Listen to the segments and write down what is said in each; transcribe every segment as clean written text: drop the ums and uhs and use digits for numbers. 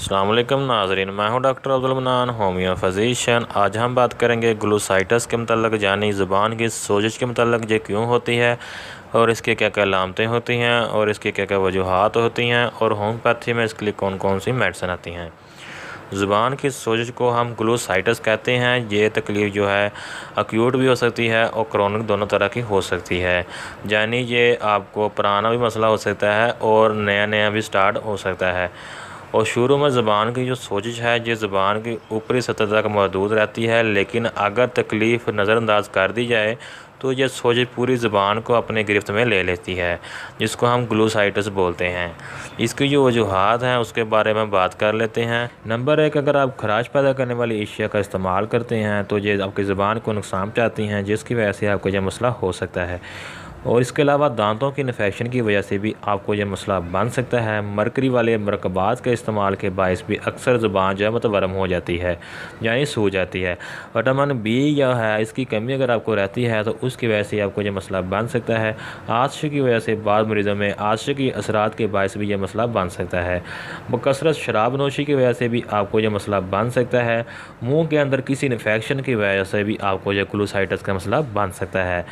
अस्सलाम वालेकुम नाज़रीन, मैं हूं doctor Abdul mannan, homeo physician. आज हम बात करेंगे ग्लूसाइटिस के मतलब, यानी ज़ुबान की सोजिश के मतलब ये क्यों होती है और इसकी क्या क्या अलामतें होती हैं और इसकी क्या क्या वजूहात होती हैं और होम्योपैथी में इसके लिए कौन कौन सी मेडिसिन आती हैं। ज़ुबान की सोजिश को हम ग्लूसाइटिस कहते हैं। ये तकलीफ़ जो है अक्यूट भी हो सकती है और क्रोनिक, दोनों तरह की हो सकती है। यानी ये आपको पुराना भी मसला हो सकता है और नया नया भी स्टार्ट हो सकता है। और शुरू में ज़ुबान की जो सोजिश है ये ज़ुबान की ऊपरी सतह तक मौजूद रहती है, लेकिन अगर तकलीफ़ नज़रअंदाज कर दी जाए तो ये सोजिश पूरी ज़ुबान को अपने गिरफ्त में ले लेती है, जिसको हम ग्लूसाइटिस बोलते हैं। इसकी जो वजूहात हैं उसके बारे में बात कर लेते हैं। नंबर 1, अगर आप खराश पैदा करने वाली अशिया का इस्तेमाल करते हैं तो ये आपकी ज़ुबान को नुकसान पहुंचाती हैं, जिसकी वजह से आपको यह मसला हो सकता है। और इसके अलावा दांतों की इन्फेक्शन की वजह से भी आपको यह मसला बन सकता है। मरकरी वाले मरकबात के इस्तेमाल के बायस भी अक्सर ज़ुबान जो है मतवरम हो जाती है, यानी सूज जाती है। विटामिन बी या है इसकी कमी अगर आपको रहती है तो उसकी वजह से आपको यह मसला बन सकता है। आशे की वजह से बाद मरीज़ों में आशे की असरात के बायस भी यह मसला बन सकता है। बकसरत शराब नोशी की वजह से भी आपको यह मसला बन सकता है। मुँह के अंदर किसी इन्फेक्शन की वजह से भी आपको यह ग्लूसाइटिस का मसला बन सकता है।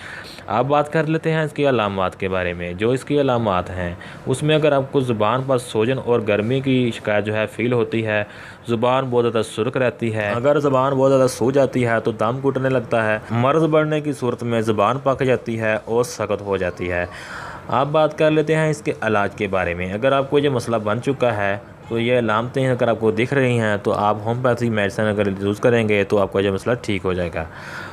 अब बात कर लेते हैं इसकी अलामात के बारे में। जो इसकी अलामात हैं उसमें अगर आपको ज़ुबान पर सोजन और गर्मी की शिकायत जो है फ़ील होती है, ज़ुबान बहुत ज़्यादा सुर्ख रहती है, अगर ज़ुबान बहुत ज़्यादा सूज जाती है तो दम घुटने लगता है, मर्ज़ बढ़ने की सूरत में ज़ुबान पक जाती है और सख्त हो जाती है। अब बात कर लेते हैं इसके इलाज के बारे में। अगर आपको ये मसला बन चुका है तो ये अलामतें अगर आपको दिख रही हैं तो आप होम्योपैथी मेडिसिन अगर यूज़ करेंगे तो आपका ये मसला ठीक हो जाएगा।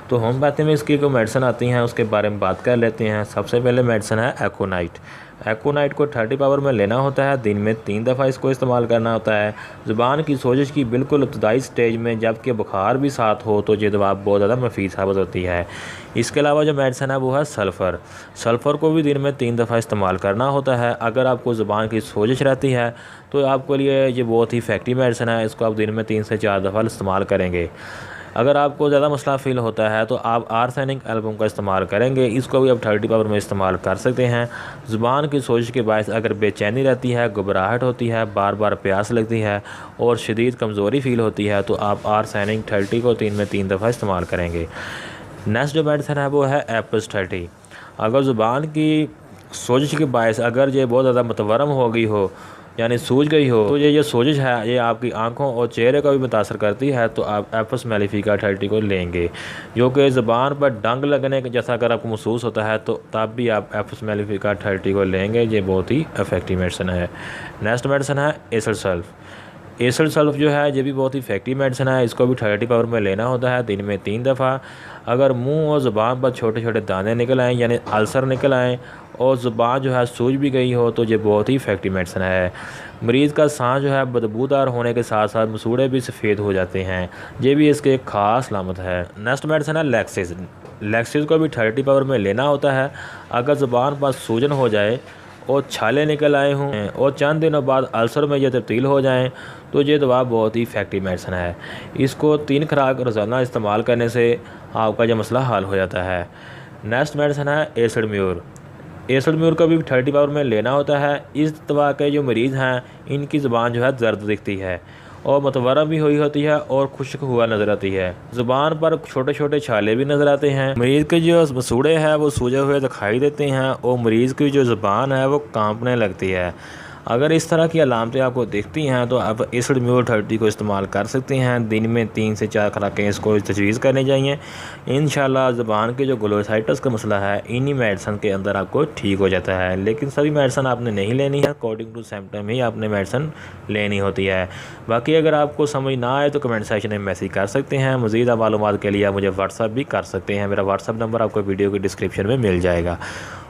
तो होम्योपैथी में इसकी जो मेडिसिन आती हैं उसके बारे में बात कर लेते हैं। सबसे पहले मेडिसिन है एकोनाइट। एकोनाइट को 30 पावर में लेना होता है, दिन में 3 दफ़ा इसको इस्तेमाल करना होता है। ज़ुबान की सोजिश की बिल्कुल इब्तदाई स्टेज में जबकि बुखार भी साथ हो तो ये दवा बहुत ज़्यादा मुफीद साबित होती है। इसके अलावा जो मेडिसिन है वो है सल्फ़र। सल्फ़र को भी दिन में 3 दफ़ा इस्तेमाल करना होता है। अगर आपको ज़ुबान की सोजिश रहती है तो आपके लिए ये बहुत ही इफेक्टिव मेडिसिन है। इसको आप दिन में 3 से 4 दफ़ा इस्तेमाल करेंगे। अगर आपको ज़्यादा मसला फ़ील होता है तो आप आर्सेनिक एल्बम का इस्तेमाल करेंगे। इसको भी आप 30 पावर में इस्तेमाल कर सकते हैं। ज़ुबान की सोजिश के बायस अगर बेचैनी रहती है, घबराहट होती है, बार बार प्यास लगती है और शदीद कमज़ोरी फ़ील होती है तो आप आर्सेनिक 30 को 3 में 3 दफ़ा इस्तेमाल करेंगे। नेक्स्ट जो मेडिसिन है वो है एप्स 30। अगर ज़ुबान की सोजिश के बायस अगर ये बहुत ज़्यादा मतवरम हो गई हो, यानी सूज गई हो, तो ये सोजिश है ये आपकी आंखों और चेहरे को भी मुतासर करती है तो आप एप्स मेलिफिका 30 को लेंगे। जो कि ज़ुबान पर डंग लगने के जैसा अगर आपको महसूस होता है तो तब भी आप एप्स मेलिफिका 30 को लेंगे। ये बहुत ही इफेक्टिव मेडिसिन है। नेक्स्ट मेडिसिन है एसिड सल्फ। एसिड सल्फ जो है ये भी बहुत ही इफेक्टिव मेडिसिन है। इसको भी 30 पावर में लेना होता है, दिन में 3 दफ़ा। अगर मुंह और ज़ुबान पर छोटे छोटे दाने निकल आएँ, यानी अल्सर निकल आएँ और ज़ुबान जो है सूज भी गई हो तो ये बहुत ही इफेक्टिव मेडिसिन है। मरीज़ का सांस जो है बदबूदार होने के साथ साथ मसूड़े भी सफ़ेद हो जाते हैं, ये भी इसके एक ख़ास लामत है। नेक्स्ट मेडिसिन है लैक्सिस। लैक्सिस को भी 30 पावर में लेना होता है। अगर ज़ुबान पर सूजन हो जाए और छाले निकल आए हों और चंद दिनों बाद अल्सर में ये तब्दील हो जाएं तो ये दवा बहुत ही इफेक्टिव मेडिसिन है। इसको 3 खुराक रोज़ाना इस्तेमाल करने से आपका यह मसला हल हो जाता है। नेक्स्ट मेडिसिन है एसिड म्यूर। एसिड म्यूर को भी 30 पावर में लेना होता है। इस दवा के जो मरीज़ हैं इनकी ज़ुबान जो है दर्द दिखती है और मतवरम भी हुई होती है और खुश्क हुआ नज़र आती है। ज़ुबान पर छोटे छोटे छाले भी नज़र आते हैं। मरीज़ के जो मसूड़े हैं वो सूजे हुए दिखाई देते हैं और मरीज़ की जो ज़ुबान है वो कांपने लगती है। अगर इस तरह की अलामतें आपको दिखती हैं तो आप एसिड म्यूर 30 को इस्तेमाल कर सकते हैं। दिन में 3 से 4 खुराकें इसको तजवीज़ करनी चाहिए। इंशाल्लाह ज़ुबान के जो ग्लूसाइटिस का मसला है इन्हीं मेडिसिन के अंदर आपको ठीक हो जाता है। लेकिन सभी मेडिसिन आपने नहीं लेनी है, अकॉर्डिंग टू सिम्पटम ही आपने मेडिसिन लेनी होती है। बाकी अगर आपको समझ ना आए तो कमेंट सेक्शन में मैसेज कर सकते हैं। मज़ीद मालूमात के लिए आप मुझे व्हाट्सअप भी कर सकते हैं। मेरा व्हाट्सअप नंबर आपको वीडियो की डिस्क्रिप्शन में मिल जाएगा।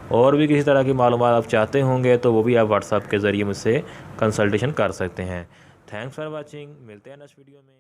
और भी किसी तरह की मालूमात आप चाहते होंगे तो वो भी आप व्हाट्सएप के ज़रिए मुझसे कंसल्टेशन कर सकते हैं। Thanks for watching. मिलते हैं नेक्स्ट वीडियो में।